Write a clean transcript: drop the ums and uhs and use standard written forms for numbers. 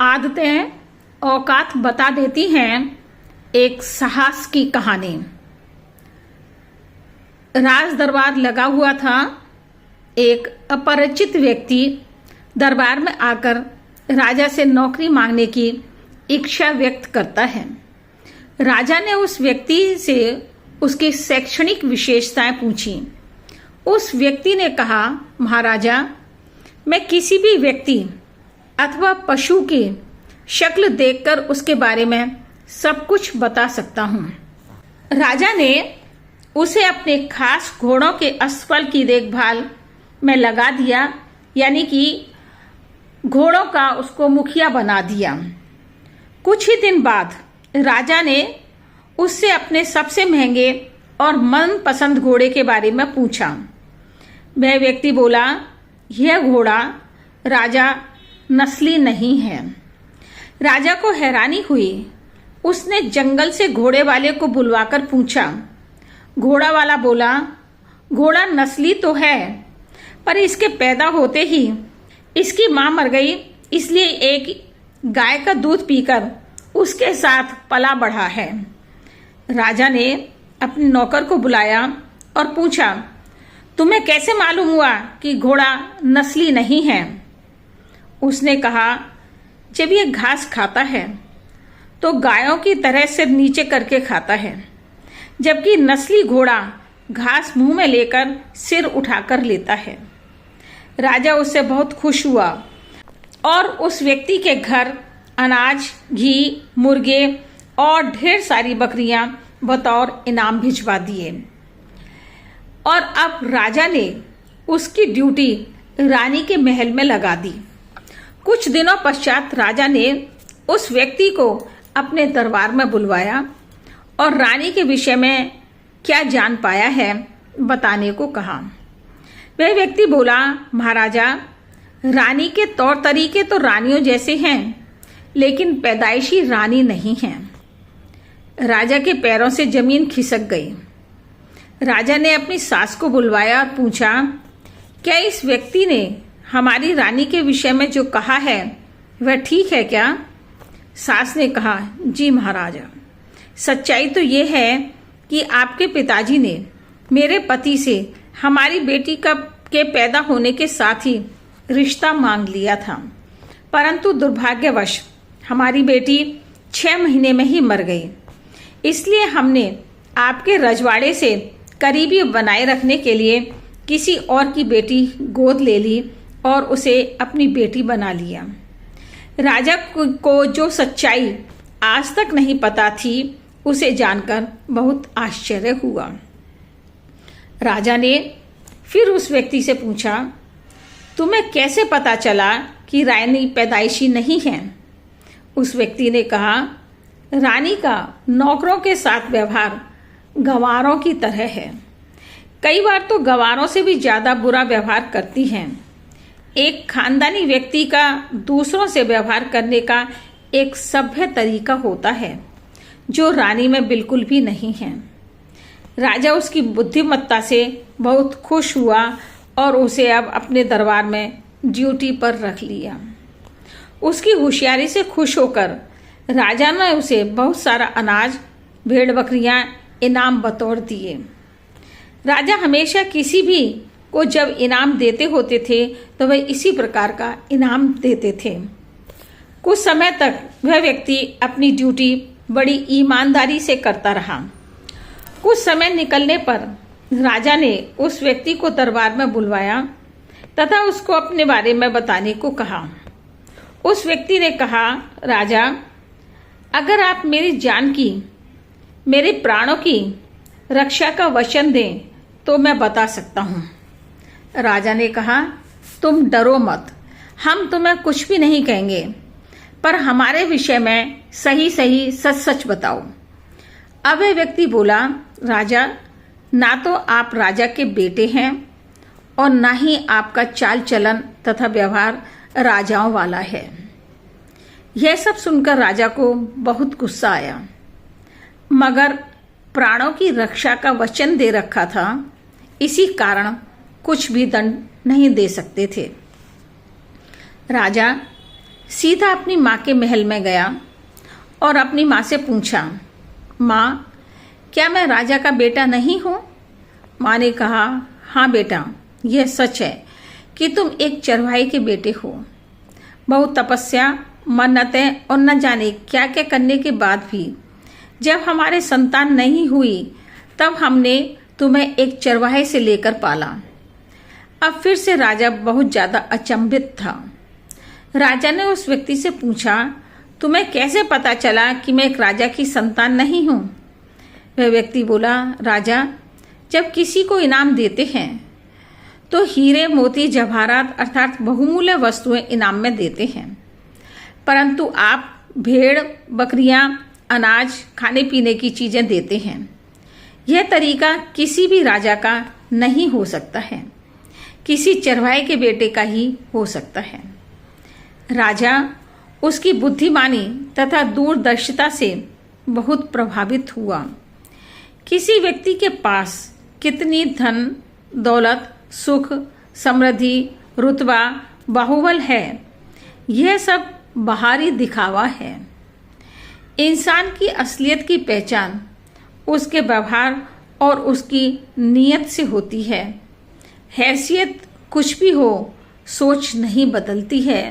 आदतें औकात बता देती हैं। एक साहस की कहानी। राज दरबार लगा हुआ था। एक अपरिचित व्यक्ति दरबार में आकर राजा से नौकरी मांगने की इच्छा व्यक्त करता है। राजा ने उस व्यक्ति से उसकी शैक्षणिक विशेषताएं पूछी। उस व्यक्ति ने कहा, महाराजा, मैं किसी भी व्यक्ति अथवा पशु की शक्ल देखकर उसके बारे में सब कुछ बता सकता हूँ। राजा ने उसे अपने खास घोड़ों के अस्वल की देखभाल में लगा दिया, यानी कि घोड़ों का उसको मुखिया बना दिया। कुछ ही दिन बाद राजा ने उससे अपने सबसे महंगे और मनपसंद घोड़े के बारे में पूछा। वह व्यक्ति बोला, यह घोड़ा राजा नस्ली नहीं है। राजा को हैरानी हुई। उसने जंगल से घोड़े वाले को बुलवाकर पूछा। घोड़ा वाला बोला, घोड़ा नस्ली तो है, पर इसके पैदा होते ही इसकी मां मर गई, इसलिए एक गाय का दूध पीकर उसके साथ पला बढ़ा है। राजा ने अपने नौकर को बुलाया और पूछा, तुम्हें कैसे मालूम हुआ कि घोड़ा नस्ली नहीं है? उसने कहा, जब ये घास खाता है तो गायों की तरह सिर नीचे करके खाता है, जबकि नस्ली घोड़ा घास मुंह में लेकर सिर उठाकर लेता है। राजा उससे बहुत खुश हुआ और उस व्यक्ति के घर अनाज, घी, मुर्गे और ढेर सारी बकरियां बतौर इनाम भिजवा दिए। और अब राजा ने उसकी ड्यूटी रानी के महल में लगा दी। कुछ दिनों पश्चात राजा ने उस व्यक्ति को अपने दरबार में बुलवाया और रानी के विषय में क्या जान पाया है बताने को कहा। वह व्यक्ति बोला, महाराजा, रानी के तौर तरीके तो रानियों जैसे हैं, लेकिन पैदाइशी रानी नहीं हैं। राजा के पैरों से जमीन खिसक गई। राजा ने अपनी सास को बुलवाया और पूछा, क्या इस व्यक्ति ने हमारी रानी के विषय में जो कहा है वह ठीक है क्या? सास ने कहा, जी महाराजा, सच्चाई तो ये है कि आपके पिताजी ने मेरे पति से हमारी बेटी के पैदा होने के साथ ही रिश्ता मांग लिया था, परंतु दुर्भाग्यवश हमारी बेटी 6 महीने में ही मर गई। इसलिए हमने आपके रजवाड़े से करीबी बनाए रखने के लिए किसी और की बेटी गोद ले ली और उसे अपनी बेटी बना लिया। राजा को जो सच्चाई आज तक नहीं पता थी, उसे जानकर बहुत आश्चर्य हुआ। राजा ने फिर उस व्यक्ति से पूछा, तुम्हें कैसे पता चला कि रानी पैदाइशी नहीं है? उस व्यक्ति ने कहा, रानी का नौकरों के साथ व्यवहार गंवारों की तरह है। कई बार तो गंवारों से भी ज्यादा बुरा व्यवहार करती हैं। एक खानदानी व्यक्ति का दूसरों से व्यवहार करने का एक सभ्य तरीका होता है, जो रानी में बिल्कुल भी नहीं है। राजा उसकी बुद्धिमत्ता से बहुत खुश हुआ और उसे अब अपने दरबार में ड्यूटी पर रख लिया। उसकी होशियारी से खुश होकर राजा ने उसे बहुत सारा अनाज, भेड़ बकरियां इनाम बतौर दिए। राजा हमेशा किसी भी को जब इनाम देते होते थे तो वह इसी प्रकार का इनाम देते थे। कुछ समय तक वह व्यक्ति अपनी ड्यूटी बड़ी ईमानदारी से करता रहा। कुछ समय निकलने पर राजा ने उस व्यक्ति को दरबार में बुलवाया तथा उसको अपने बारे में बताने को कहा। उस व्यक्ति ने कहा, राजा, अगर आप मेरी जान की, मेरे प्राणों की रक्षा का वचन दें तो मैं बता सकता हूँ। राजा ने कहा, तुम डरो मत, हम तुम्हें कुछ भी नहीं कहेंगे, पर हमारे विषय में सही सही सच सच बताओ। अब वह व्यक्ति बोला, राजा, ना तो आप राजा के बेटे हैं और ना ही आपका चाल चलन तथा व्यवहार राजाओं वाला है। यह सब सुनकर राजा को बहुत गुस्सा आया, मगर प्राणों की रक्षा का वचन दे रखा था, इसी कारण कुछ भी दंड नहीं दे सकते थे। राजा सीधा अपनी माँ के महल में गया और अपनी माँ से पूछा, माँ, क्या मैं राजा का बेटा नहीं हूँ? माँ ने कहा, हाँ बेटा, यह सच है कि तुम एक चरवाहे के बेटे हो। बहुत तपस्या, मन्नतें और न जाने क्या क्या करने के बाद भी जब हमारे संतान नहीं हुई, तब हमने तुम्हें एक चरवाहे से लेकर पाला। अब फिर से राजा बहुत ज़्यादा अचंभित था। राजा ने उस व्यक्ति से पूछा, तुम्हें कैसे पता चला कि मैं एक राजा की संतान नहीं हूँ? वह व्यक्ति बोला, राजा, जब किसी को इनाम देते हैं तो हीरे, मोती, जवाहरात अर्थात बहुमूल्य वस्तुएं इनाम में देते हैं, परंतु आप भेड़, बकरियां, अनाज, खाने पीने की चीज़ें देते हैं। यह तरीका किसी भी राजा का नहीं हो सकता है, किसी चरवाहे के बेटे का ही हो सकता है। राजा उसकी बुद्धिमानी तथा दूरदर्शिता से बहुत प्रभावित हुआ। किसी व्यक्ति के पास कितनी धन, दौलत, सुख, समृद्धि, रुतबा, बाहुबल है, यह सब बाहरी दिखावा है। इंसान की असलियत की पहचान उसके व्यवहार और उसकी नीयत से होती है। हैसियत कुछ भी हो, सोच नहीं बदलती है।